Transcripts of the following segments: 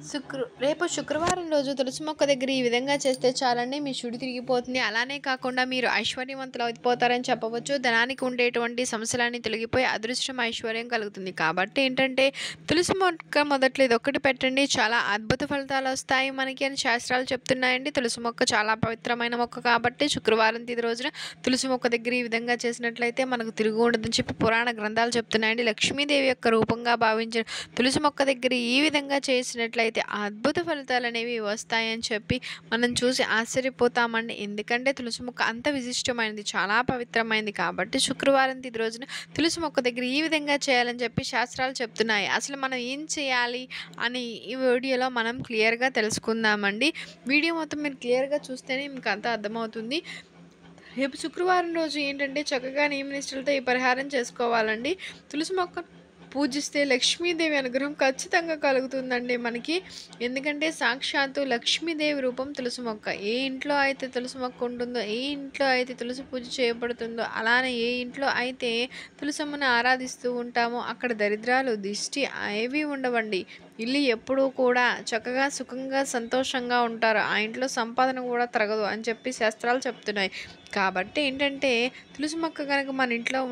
రేపు శుక్రవారం రోజు తులసి మొక్క దగ్గర ఈ విధంగా చేస్తే చాలండి, మీ చుడి తిరిగిపోతుంది. అలానే కాకుండా మీరు ఐశ్వర్యవంతులు అయిపోతారని చెప్పవచ్చు. ధనానికి ఉండేటువంటి సమస్యలన్నీ తొలగిపోయి అదృష్టం, ఐశ్వర్యం కలుగుతుంది. కాబట్టి ఏంటంటే తులసి మొక్క మొదట్లో ఇదొక్కటి పెట్టండి, చాలా అద్భుత ఫలితాలు వస్తాయి మనకి అని శాస్త్రాలు చెప్తున్నాయండి. తులసి మొక్క చాలా పవిత్రమైన మొక్క కాబట్టి శుక్రవారం తిది రోజున తులసి మొక్క దగ్గర ఈ విధంగా చేసినట్లయితే మనకు తిరుగు ఉండదని చెప్పి పురాణ గ్రంథాలు చెప్తున్నాయండి. లక్ష్మీదేవి యొక్క రూపంగా భావించిన తులసి మొక్క దగ్గర ఈ విధంగా చేసినట్లయితే అద్భుత ఫలితాలు అనేవి వస్తాయని చెప్పి మనం చూసి ఆశ్చర్యపోతామండి. ఎందుకంటే తులసి మొక్క అంత విశిష్టమైనది, చాలా పవిత్రమైనది కాబట్టి శుక్రవారం తిది రోజున తులసి మొక్క దగ్గర ఈ విధంగా చేయాలని చెప్పి శాస్త్రాలు చెప్తున్నాయి. అసలు మనం ఏం చేయాలి అని ఈ వీడియోలో మనం క్లియర్గా తెలుసుకుందామండి. వీడియో మొత్తం మీరు క్లియర్గా చూస్తేనే మీకు అంతా అర్థమవుతుంది. రేపు శుక్రవారం రోజు ఏంటంటే చక్కగా నియమనిష్టలతో ఈ పరిహారం చేసుకోవాలండి. తులసి మొక్క పూజిస్తే లక్ష్మీదేవి అనుగ్రహం ఖచ్చితంగా కలుగుతుందండి మనకి. ఎందుకంటే సాక్షాత్తు లక్ష్మీదేవి రూపం తులసి మొక్క. ఏ ఇంట్లో అయితే తులసి మొక్క ఉంటుందో, ఏ ఇంట్లో అయితే తులసి పూజ చేయబడుతుందో, అలానే ఏ ఇంట్లో అయితే తులసమ్మను ఆరాధిస్తూ ఉంటామో అక్కడ దరిద్రాలు, దిష్టి ఏవి ఉండవండి. ఇల్లు ఎప్పుడూ కూడా చక్కగా సుఖంగా సంతోషంగా ఉంటారు. ఆ ఇంట్లో సంపాదన కూడా తరగదు అని చెప్పి శాస్త్రాలు చెప్తున్నాయి. కాబట్టి ఏంటంటే తులసి మొక్క కనుక మన ఇంట్లో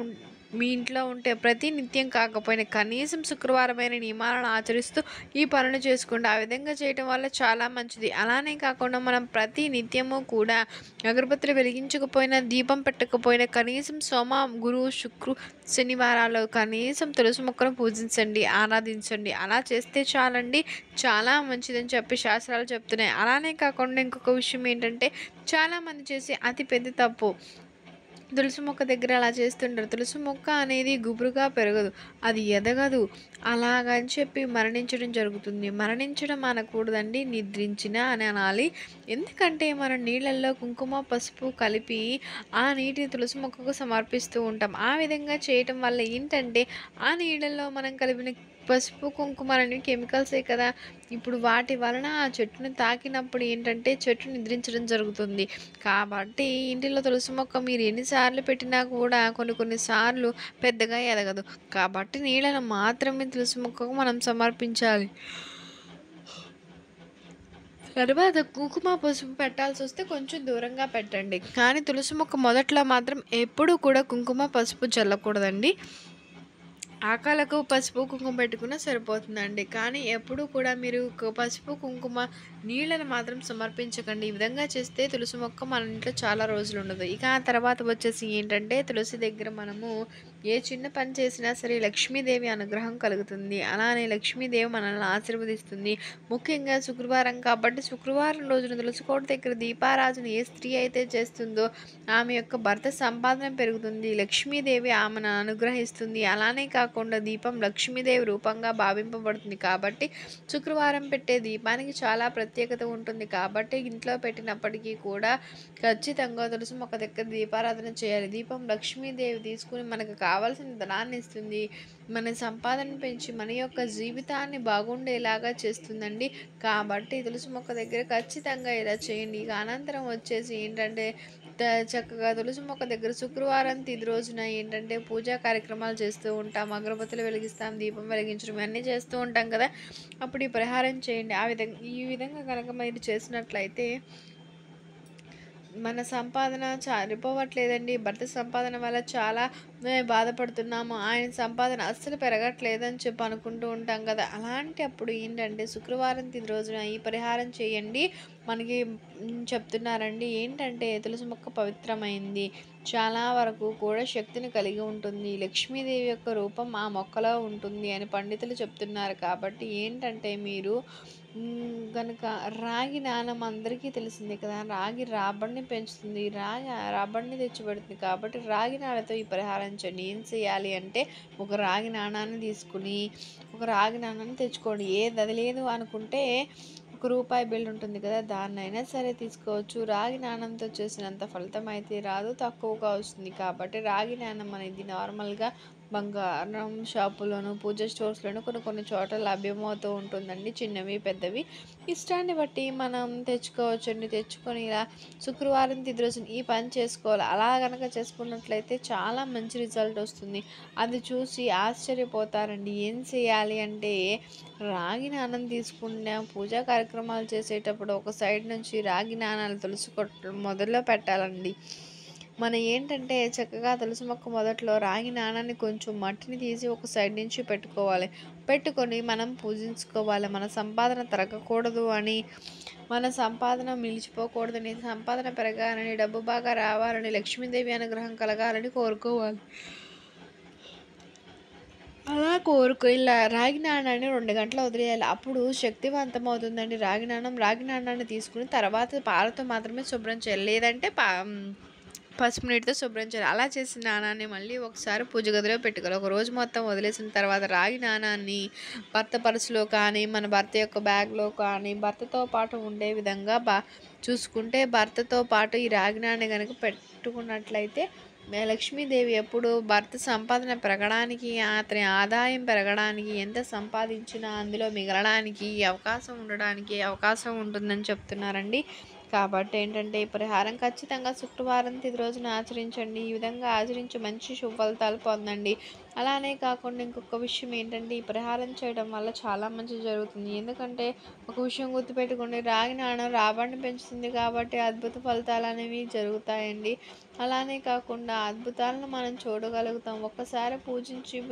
మీ ఇంట్లో ఉంటే ప్రతి నిత్యం కాకపోయినా కనీసం శుక్రవారమైన నియమాలను ఆచరిస్తూ ఈ పనులు చేసుకుంటే ఆ విధంగా చేయటం వల్ల చాలా మంచిది. అలానే కాకుండా మనం ప్రతి నిత్యము కూడా అగరబత్తులు వెలిగించకపోయినా, దీపం పెట్టకపోయినా కనీసం సోమ, గురు, శుక్రు, శనివారాలు కనీసం తులసి మొక్కను పూజించండి, ఆరాధించండి. అలా చేస్తే చాలండి, చాలా మంచిదని చెప్పి శాస్త్రాలు చెప్తున్నాయి. అలానే కాకుండా ఇంకొక విషయం ఏంటంటే చాలామంది చేసే అతి పెద్ద తప్పు, తులసి మొక్క దగ్గర అలా చేస్తుంటారు. తులసి మొక్క అనేది గుబురుగా పెరగదు, అది ఎదగదు, అలాగని చెప్పి మరణించడం జరుగుతుంది. మరణించడం అనకూడదండి, నిద్రించిన అని అనాలి. ఎందుకంటే మనం నీళ్ళల్లో కుంకుమ, పసుపు కలిపి ఆ నీటిని తులసి మొక్కకు సమర్పిస్తూ ఉంటాం. ఆ విధంగా చేయటం వల్ల ఏంటంటే ఆ నీళ్ళల్లో మనం కలిపిన పసుపు, కుంకుమ అనేవి కెమికల్సే కదా. ఇప్పుడు వాటి వలన ఆ చెట్టును తాకినప్పుడు ఏంటంటే చెట్టు నిద్రించడం జరుగుతుంది. కాబట్టి ఇంటిలో తులసి మొక్క మీరు ఎన్నిసార్లు పెట్టినా కూడా కొన్ని సార్లు పెద్దగా ఎదగదు. కాబట్టి నీళ్ళను మాత్రమే తులసి మొక్కకు మనం సమర్పించాలి. తర్వాత కుంకుమ, పసుపు పెట్టాల్సి వస్తే కొంచెం దూరంగా పెట్టండి. కానీ తులసి మొక్క మొదట్లో మాత్రం ఎప్పుడూ కూడా కుంకుమ, పసుపు చల్లకూడదండి. ఆకాలకు పసుపు, కుంకుమ పెట్టుకున్నా సరిపోతుందండి. కానీ ఎప్పుడూ కూడా మీరు పసుపు, కుంకుమ నీళ్ళను మాత్రం సమర్పించకండి. ఈ విధంగా చేస్తే తులసి మొక్క మన ఇంట్లో చాలా రోజులు ఉండదు. ఇక ఆ తర్వాత వచ్చేసి ఏంటంటే తులసి దగ్గర మనము ఏ చిన్న పని చేసినా సరే లక్ష్మీదేవి అనుగ్రహం కలుగుతుంది. అలానే లక్ష్మీదేవి మనల్ని ఆశీర్వదిస్తుంది. ముఖ్యంగా శుక్రవారం కాబట్టి శుక్రవారం రోజున తులసి కోట దగ్గర దీపారాధన ఏ స్త్రీ అయితే చేస్తుందో ఆమె యొక్క భర్త సంపాదన పెరుగుతుంది. లక్ష్మీదేవి ఆమెను అనుగ్రహిస్తుంది. అలానే కాకుండా దీపం లక్ష్మీదేవి రూపంగా భావింపబడుతుంది. కాబట్టి శుక్రవారం పెట్టే దీపానికి చాలా ప్రత్యేకత ఉంటుంది. కాబట్టి ఇంట్లో పెట్టినప్పటికీ కూడా ఖచ్చితంగా తులసి మొక్క దగ్గర దీపారాధన చేయాలి. దీపం లక్ష్మీదేవి తీసుకుని మనకు కావాల్సిన ధనాన్ని ఇస్తుంది, మన సంపాదన పెంచి మన యొక్క జీవితాన్ని బాగుండేలాగా చేస్తుందండి. కాబట్టి తులసి మొక్క దగ్గర ఖచ్చితంగా ఇలా చేయండి. ఇక అనంతరం వచ్చేసి ఏంటంటే చక్కగా తులసి మొక్క దగ్గర శుక్రవారం తిది రోజున ఏంటంటే పూజా కార్యక్రమాలు చేస్తూ ఉంటాం, అగరబత్తులు వెలిగిస్తాం, దీపం వెలిగించడం అన్నీ చేస్తూ ఉంటాం కదా. అప్పుడు ఈ పరిహారం చేయండి. ఈ విధంగా కనుక మీరు చేసినట్లయితే మన సంపాదన సరిపోవట్లేదండి, భర్త సంపాదన వల్ల చాలా బాధపడుతున్నాము, ఆయన సంపాదన అస్సలు పెరగట్లేదని చెప్పి అనుకుంటూ ఉంటాం కదా. అలాంటి అప్పుడు ఏంటంటే శుక్రవారం తిది రోజున ఈ పరిహారం చేయండి. మనకి చెప్తున్నారండి ఏంటంటే తులసి మొక్క పవిత్రమైంది, చాలా వరకు కూడా శక్తిని కలిగి ఉంటుంది, లక్ష్మీదేవి యొక్క రూపం ఆ మొక్కలో ఉంటుంది అని పండితులు చెప్తున్నారు. కాబట్టి ఏంటంటే మీరు కనుక రాగి నాణెం అందరికీ తెలిసిందే కదా, రాగి రాబడిని పెంచుతుంది, రాబడిని తెచ్చిపెడుతుంది. కాబట్టి రాగి నాణెంతో ఈ పరిహారం చేయండి. ఏం చేయాలి అంటే ఒక రాగి నాణాన్ని తీసుకుని ఒక రాగి నాణాన్ని తెచ్చుకోండి. ఏది అది లేదు అనుకుంటే ఒక రూపాయి బిల్ ఉంటుంది కదా, దాన్నైనా సరే తీసుకోవచ్చు. రాగి నాణంతో చేసినంత ఫలితం అయితే రాదు, తక్కువగా వస్తుంది. కాబట్టి రాగి నాణం అనేది నార్మల్గా బంగారం షాపులోను, పూజ స్టోర్స్‌లోను కొన్ని కొన్ని చోట్ల లభ్యమవుతూ ఉంటుందండి. చిన్నవి, పెద్దవి. ఇష్టాన్ని బట్టి మనం తెచ్చుకోవచ్చండి. తెచ్చుకొని ఇలా శుక్రవారం తిథి రోజున ఈ పని చేసుకోవాలి. అలా గనక చేసుకున్నట్లయితే చాలా మంచి రిజల్ట్ వస్తుంది. అది చూసి ఆశ్చర్యపోతారండి. ఏం చేయాలి అంటే రాగి నాణెం తీసుకున్న పూజా కార్యక్రమాలు చేసేటప్పుడు ఒక సైడ్ నుంచి రాగి నాణాలు తులసి కొట్టు మొదల్లో పెట్టాలండి. మనం ఏంటంటే చక్కగా తులసి మొక్క మొదట్లో రాగి నాణాన్ని కొంచెం మట్టిని తీసి ఒక సైడ్ నుంచి పెట్టుకోవాలి. పెట్టుకొని మనం పూజించుకోవాలి. మన సంపాదన తరగకూడదు అని, మన సంపాదన మిలిచిపోకూడదని, సంపాదన పెరగాలని, డబ్బు బాగా రావాలని, లక్ష్మీదేవి అనుగ్రహం కలగాలని కోరుకోవాలి. అలా ఇలా రాగి నాణాన్ని 2 గంటలు వదిలేయాలి. అప్పుడు శక్తివంతమవుతుందండి రాగి నాణం. రాగి నాణాన్ని తీసుకుని తర్వాత పాలతో మాత్రమే శుభ్రం చేయాలి. లేదంటే పసుపు నీటితో శుభ్రం చేయాలి. అలా చేసిన నాణాన్ని మళ్ళీ ఒకసారి పూజ గదిలో పెట్టుకోవాలి. ఒక రోజు మొత్తం వదిలేసిన తర్వాత రాగి నాణాన్ని భర్త పర్సులో కానీ, మన భర్త యొక్క బ్యాగ్‌లో కానీ, భర్తతో పాటు ఉండే విధంగా చూసుకుంటే భర్తతో పాటు ఈ రాగి నాణెం గనుక పెట్టుకున్నట్లయితే లక్ష్మీదేవి ఎప్పుడు భర్త సంపాదన పెరగడానికి, అతని ఆదాయం పెరగడానికి, ఎంత సంపాదించినా అందులో మిగలడానికి అవకాశం ఉండడానికి అవకాశం ఉంటుందని చెప్తున్నారండి. కాబట్టి ఏంటంటే ఈ పరిహారం ఖచ్చితంగా శుక్రవారం తిథి రోజున ఆచరించండి. ఈ విధంగా ఆచరించి మంచి శుభ ఫలితాలు పొందండి. అలానే కాకుండా ఇంకొక విషయం ఏంటంటే ఈ పరిహారం చేయడం వల్ల చాలా మంచి జరుగుతుంది. ఎందుకంటే ఒక విషయం గుర్తుపెట్టుకోండి, రాగి నాణెం రాబడిని పెంచుతుంది కాబట్టి అద్భుత ఫలితాలు అనేవి జరుగుతాయండి. అలానే కాకుండా అద్భుతాలను మనం చూడగలుగుతాం. ఒక్కసారి పూజించి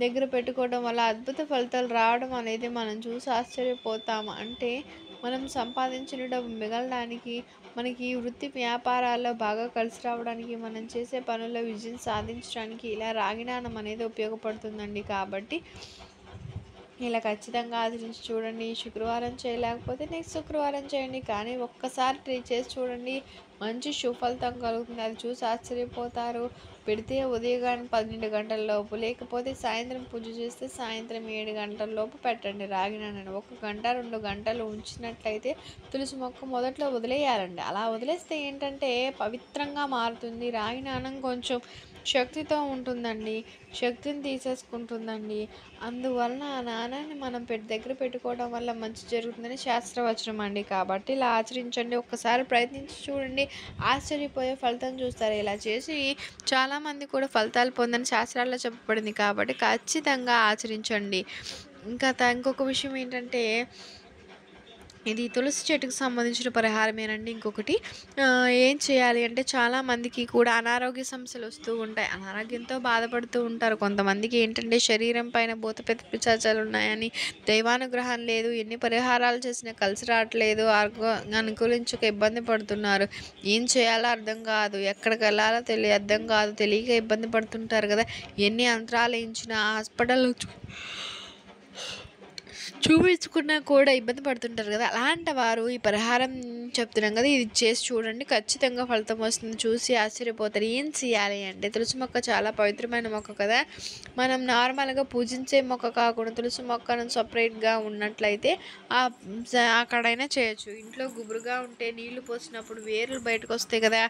దగ్గర పెట్టుకోవడం వల్ల అద్భుత ఫలితాలు రావడం అనేది మనం చూసి ఆశ్చర్యపోతాం. అంటే మనం సంపాదించిన డబ్బు మిగలడానికి, మనకి ఈ వృత్తి వ్యాపారాల్లో బాగా కలిసి రావడానికి, మనం చేసే పనుల్లో విజయం సాధించడానికి ఇలా రాగి నాణెం అనేది ఉపయోగపడుతుందండి. కాబట్టి ఇలా ఖచ్చితంగా ఆచరించి చూడండి. శుక్రవారం చేయలేకపోతే నెక్స్ట్ శుక్రవారం చేయండి. కానీ ఒక్కసారి ట్రై చేసి చూడండి. మంచి సుఫలితం కలుగుతుంది. అది చూసి ఆశ్చర్యపోతారు. పెడితే ఉదయం 12 గంటల లోపు, లేకపోతే సాయంత్రం పూజ చేస్తే సాయంత్రం 7 గంటల లోపు పెట్టండి రాగి నాణాన్ని. 1 గంట 2 గంటలు ఉంచినట్లయితే తులసి మొక్క మొదట్లో వదిలేయాలండి. అలా వదిలేస్తే ఏంటంటే పవిత్రంగా మారుతుంది. రాగి నాణెం కొంచెం శక్తితో ఉంటుందండి. శక్తిని తీసేసుకుంటుందండి. అందువలన ఆ నాణాన్ని మనం దగ్గర పెట్టుకోవడం వల్ల మంచి జరుగుతుందని శాస్త్రవచనం అండి. కాబట్టి ఇలా ఆచరించండి. ఒక్కసారి ప్రయత్నించి చూడండి. ఆశ్చర్యపోయే ఫలితం చూస్తారు. ఇలా చేసి చాలామంది కూడా ఫలితాలు పొందని శాస్త్రాల్లో చెప్పబడింది. కాబట్టి ఖచ్చితంగా ఆచరించండి. ఇంకొక విషయం ఏంటంటే ఇది తులసి చెట్టుకు సంబంధించిన పరిహారమేనండి. ఇంకొకటి ఏం చేయాలి అంటే చాలామందికి కూడా అనారోగ్య సమస్యలు వస్తూ ఉంటాయి. అనారోగ్యంతో బాధపడుతూ ఉంటారు. కొంతమందికి ఏంటంటే శరీరం పైన భూత పిశాచాలు ఉన్నాయని, దైవానుగ్రహం లేదు, ఎన్ని పరిహారాలు చేసినా కలిసి రావట్లేదు, అనుకూలించక ఇబ్బంది పడుతున్నారు. ఏం చేయాలో అర్థం కాదు, ఎక్కడికి వెళ్ళాలో అర్థం కాదు, తెలియక ఇబ్బంది పడుతుంటారు కదా. ఎన్ని యంత్రాలు వేయించినా హాస్పిటల్లో చూపించుకున్నా కూడా ఇబ్బంది పడుతుంటారు కదా. అలాంటి వారు ఈ పరిహారం చెప్తున్నాం కదా, ఇది చేసి చూడండి. ఖచ్చితంగా ఫలితం వస్తుంది. చూసి ఆశ్చర్యపోతారు. ఏం చేయాలి అంటే తులసి మొక్క చాలా పవిత్రమైన మొక్క కదా. మనం నార్మల్గా పూజించే మొక్క కాకుండా తులసి మొక్కను సపరేట్గా ఉన్నట్లయితే అక్కడైనా చేయొచ్చు. ఇంట్లో గుబురుగా ఉంటే నీళ్లు పోసినప్పుడు వేర్లు బయటకు వస్తాయి కదా.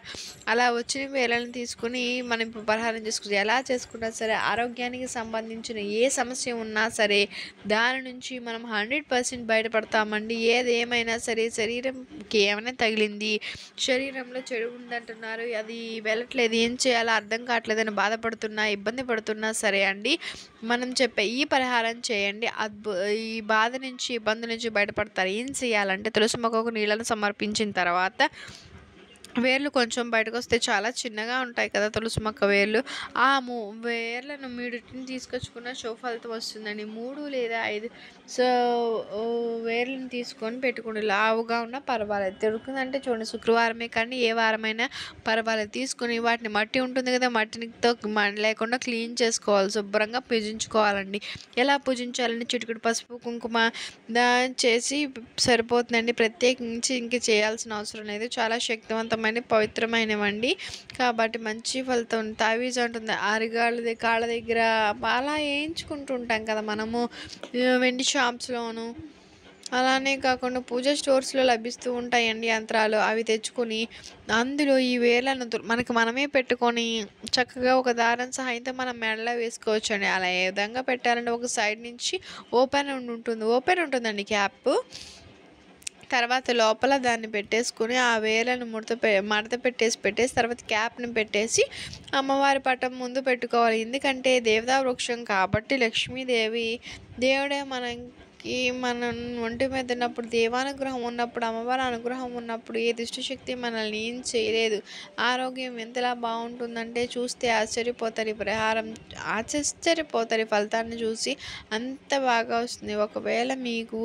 అలా వచ్చిన వేర్లను తీసుకుని మనం ఇప్పుడు పరిహారం చేసుకోవచ్చు. ఎలా చేసుకున్నా సరే ఆరోగ్యానికి సంబంధించిన ఏ సమస్య ఉన్నా సరే దాని నుంచి మనం 100% బయటపడతామండి. ఏదేమైనా సరే శరీరంకి ఏమైనా తగిలింది, శరీరంలో చెడు ఉందంటున్నారు, అది వెళ్ళట్లేదు, ఏం చేయాలో అర్థం కావట్లేదని బాధపడుతున్నా, ఇబ్బంది పడుతున్నా సరే అండి, మనం చెప్పే ఈ పరిహారం చేయండి. ఈ బాధ నుంచి, ఇబ్బంది నుంచి బయటపడతారు. ఏం చేయాలంటే తులసి మొక్కకు నీళ్ళను సమర్పించిన తర్వాత వేర్లు కొంచెం బయటకు వస్తే చాలా చిన్నగా ఉంటాయి కదా తులసి మొక్క వేర్లు. ఆ వేర్లను మీడిటిని తీసుకొచ్చుకున్న ఫలితం వస్తుందండి. 3 లేదా 5 సో వేర్లను తీసుకొని పెట్టుకోండి. లావుగా ఉన్నా పర్వాలేదు. దొరుకుతుందంటే చూడండి, శుక్రవారమే కానీ ఏ వారమైనా పర్వాలేదు. తీసుకుని వాటిని మట్టి ఉంటుంది కదా, మట్టితో లేకుండా క్లీన్ చేసుకోవాలి, శుభ్రంగా పూజించుకోవాలండి. ఎలా పూజించాలని చిటికెడు పసుపు కుంకుమ చేసి సరిపోతుందండి. ప్రత్యేకించి ఇంక చేయాల్సిన అవసరం లేదు. చాలా శక్తివంతమైన పవిత్రమైనవండి. కాబట్టి మంచి ఫలితం. తావీజ్ అంటుంది అరిగాళ్ళ కాళ్ళ దగ్గర అలా వేయించుకుంటూ ఉంటాం కదా మనము వెండి షాప్స్లోను. అలానే కాకుండా పూజ స్టోర్స్‌లో లభిస్తూ ఉంటాయండి యంత్రాలు. అవి తెచ్చుకొని అందులో ఈ వేర్లను మనకి మనమే పెట్టుకొని చక్కగా ఒక దారం సహాయంతో మనం మెడలో వేసుకోవచ్చండి. అలా ఏ విధంగా పెట్టాలంటే ఒక సైడ్ నుంచి ఓపెన్ ఉంటుందండి క్యాపు. తర్వాత లోపల దాన్ని పెట్టేసుకొని ఆ వేర్లను మడత పెట్టేసి తర్వాత క్యాప్‌ని పెట్టేసి అమ్మవారి పటం ముందు పెట్టుకోవాలి. ఎందుకంటే దేవతా వృక్షం కాబట్టి లక్ష్మీదేవి దేవుడే మన ఒంటి మీద ఉన్నప్పుడు దేవానుగ్రహం ఉన్నప్పుడు అమ్మవారి అనుగ్రహం ఉన్నప్పుడు ఏ దుష్టశక్తి మనల్ని ఏం చేయలేదు. ఆరోగ్యం ఎంతలా బావుంటుందంటే చూస్తే ఆశ్చర్యపోతారు. ఈ ఫలితాన్ని చూసి అంత బాగా వస్తుంది. ఒకవేళ మీకు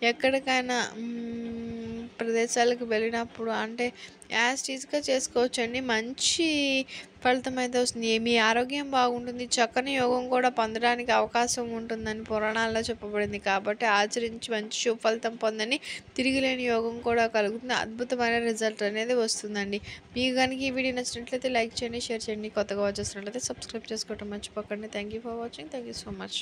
ఎక్కడికైనా ప్రదేశాలకు వెళ్ళినప్పుడు అంటే యాజ్ టీజ్‌గా చేసుకోవచ్చండి. మంచి ఫలితమైతే వస్తుంది. మీ ఆరోగ్యం బాగుంటుంది. చక్కని యోగం కూడా పొందడానికి అవకాశం ఉంటుందని పురాణాల్లో చెప్పబడింది. కాబట్టి ఆచరించి మంచి సుఫలితం పొందండి. తిరిగిలేని యోగం కూడా కలుగుతుంది. అద్భుతమైన రిజల్ట్ అనేది వస్తుందండి. మీకు గనుక ఈ వీడియో నచ్చినట్లయితే లైక్ చేయండి, షేర్ చేయండి. కొత్తగా వాచ్ చేస్తున్నట్లయితే సబ్స్క్రైబ్ చేసుకోవడం మర్చిపోకండి. Thank you for watching. Thank you so much.